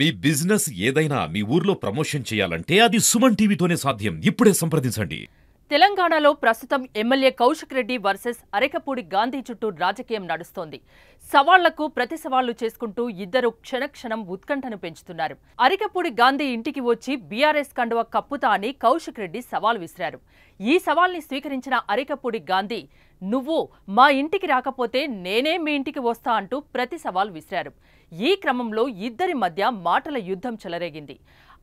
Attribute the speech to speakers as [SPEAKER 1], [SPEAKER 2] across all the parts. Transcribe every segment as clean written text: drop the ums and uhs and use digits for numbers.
[SPEAKER 1] మీ business ఏదైనా మీ ఊర్లో promotion చేయాలంటే అది సుమన్ టీవీతోనే సాధ్యం. ఇప్పుడే సంప్రదించండి.
[SPEAKER 2] తెలంగాణలో ప్రస్తుతం ఎమ్మెల్యే కౌశిక్ రెడ్డి వర్సెస్ అరికపూడి గాంధీ చుట్టూ రాజకీయం నడుస్తోంది. సవాళ్లకు ప్రతి సవాళ్లు చేసుకుంటూ ఇద్దరు క్షణక్షణం ఉత్కంఠను పెంచుతున్నారు. అరికపూడి గాంధీ ఇంటికి వచ్చి బీఆర్ఎస్ కండువ కప్పుతా అని కౌశిక్ రెడ్డి సవాల్ విసిరారు. ఈ సవాల్ని స్వీకరించిన అరికపూడి గాంధీ, నువ్వు మా ఇంటికి రాకపోతే నేనే మీ ఇంటికి వస్తా అంటూ ప్రతి సవాల్ విసిరారు. ఈ క్రమంలో ఇద్దరి మధ్య మాటల యుద్ధం చెలరేగింది.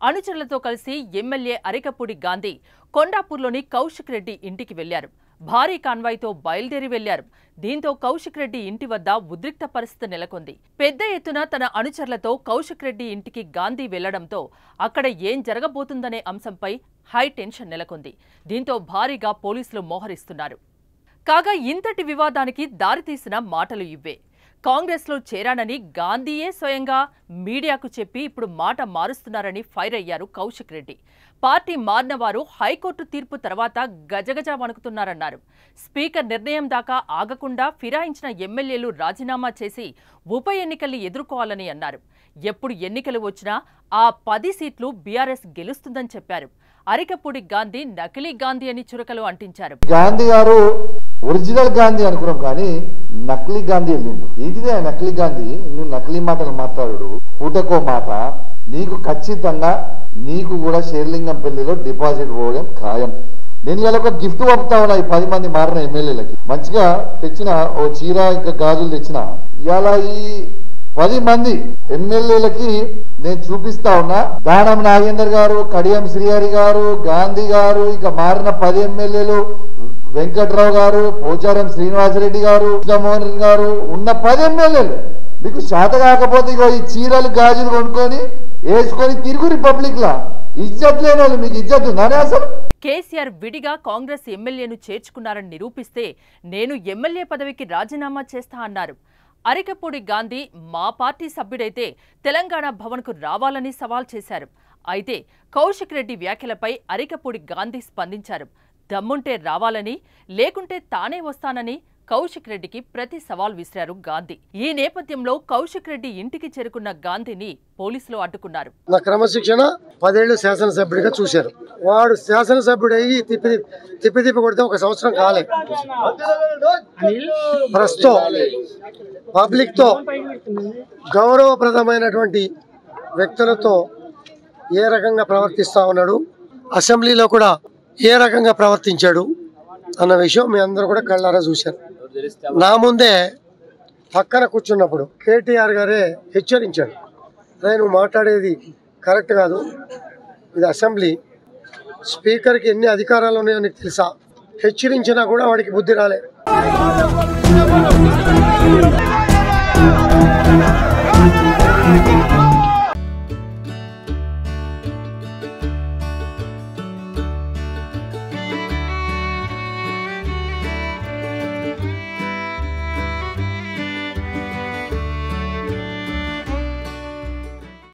[SPEAKER 2] అనుచరులతో కలిసి ఎమ్మెల్యే అరికపూడి గాంధీ కొండాపూర్లోని కౌశిక్ రెడ్డి ఇంటికి వెళ్లారు. భారీ కాన్వాయ్తో బయలుదేరి వెళ్లారు. దీంతో కౌశిక్ రెడ్డి ఇంటి వద్ద ఉద్రిక్త పరిస్థితి నెలకొంది. పెద్ద ఎత్తున తన అనుచరులతో కౌశిక్ రెడ్డి ఇంటికి గాంధీ వెళ్లడంతో అక్కడ ఏం జరగబోతుందనే అంశంపై హై టెన్షన్ నెలకొంది. దీంతో భారీగా పోలీసులు మోహరిస్తున్నారు. కాగా ఇంతటి వివాదానికి దారితీసిన మాటలు ఇవ్వే. కాంగ్రెస్లో చేరానని గాంధీయే స్వయంగా మీడియాకు చెప్పి ఇప్పుడు మాట మారుస్తున్నారని ఫైర్ అయ్యారు కౌశిక్ రెడ్డి. పార్టీ మారిన వారు హైకోర్టు తీర్పు తర్వాత గజగజ వణుకుతున్నారన్నారు. స్పీకర్ నిర్ణయం దాకా ఆగకుండా ఫిరాయించిన ఎమ్మెల్యేలు రాజీనామా చేసి ఉప ఎన్నికల్ని ఎదుర్కోవాలని అన్నారు. ఎప్పుడు ఎన్నికలు వచ్చినా ఆ 10 సీట్లు బీఆర్ఎస్ గెలుస్తుందని చెప్పారు. అరికపూడి గాంధీ నకిలీ గాంధీ అని చురకలు అంటించారు.
[SPEAKER 3] గాంధీ గారు ఒరిజినల్ గాంధీ అనుకున్నాం కానీ నకిలీ గాంధీ వెళ్ళిండు. ఏంటిదే నకిలీ గాంధీ? నువ్వు నకిలీ మాటలు మాట్లాడు, పూటకో మాట. నీకు ఖచ్చితంగా నీకు కూడా షేర్లింగం పెళ్లిలో డిపాజిట్ పోవడం ఖాయం. నేను ఇలా ఒక గిఫ్ట్ పంపుతా ఉన్నా ఈ 10 మంది మారిన ఎమ్మెల్యేలకి. మంచిగా తెచ్చిన ఓ చీర ఇంకా గాజులు తెచ్చిన ఇలా ఈ 10 మంది ఎమ్మెల్యేలకి నేను చూపిస్తా ఉన్నా. దానం నాగేందర్ గారు, కడియం శ్రీహరి గారు, గాంధీ గారు, ఇక మారిన 10 ఎమ్మెల్యేలు, వెంకట్రావు గారు, పోచారం శ్రీనివాసరెడ్డి గారు, కృష్ణమోహన్ రెడ్డి గారు, ఉన్న 10 ఎమ్మెల్యేలు మీకు శాత కాకపోతే ఇగో ఈ చీరలు గాజులు కొనుక్కొని వేసుకొని తిరుగు రిపబ్లిక్ లా. ఇజ్జత్ లేని వాళ్ళు మీకు ఇజ్జత్ ఉందానే అసలు?
[SPEAKER 2] కేసీఆర్ విడిగా కాంగ్రెస్ ఎమ్మెల్యేను చేర్చుకున్నారని నిరూపిస్తే నేను ఎమ్మెల్యే పదవికి రాజీనామా చేస్తా అన్నారు. అరికపూడి గాంధీ మా పార్టీ సభ్యుడైతే తెలంగాణ భవన్కు రావాలని సవాల్ చేశారు. అయితే కౌశిక్ రెడ్డి వ్యాఖ్యలపై అరికపూడి గాంధీ స్పందించారు. దమ్ముంటే రావాలని, లేకుంటే తానే వస్తానని కౌశిక్ రెడ్డికి ప్రతి సవాల్ విసిరారు గాంధీ. ఈ నేపథ్యంలో కౌశిక్ రెడ్డి ఇంటికి చేరుకున్న గాంధీని పోలీసులు అడ్డుకున్నారు.
[SPEAKER 4] నా క్రమశిక్షణ 10 ఏళ్లు శాసనసభ్యుడిగా చూశారు. వాడు శాసనసభ్యుడయ్యి తిప్పి కొడితే 1 సంవత్సరం కాలే. ప్రస్తుతం పబ్లిక్ తో గౌరవప్రదమైనటువంటి వ్యక్తులతో ఏ రకంగా ప్రవర్తిస్తా ఉన్నాడు, అసెంబ్లీలో కూడా ఏ రకంగా ప్రవర్తించాడు అన్న విషయం మీ అందరూ కూడా కళ్ళారా చూశారు. నా ముందే పక్కన కూర్చున్నప్పుడు కేటీఆర్ గారే హెచ్చరించాడు, నేను మాట్లాడేది కరెక్ట్ కాదు, ఇది అసెంబ్లీ, స్పీకర్కి ఎన్ని అధికారాలు ఉన్నాయో నీకు తెలుసా? హెచ్చరించినా కూడా వాడికి బుద్ధి రాలే.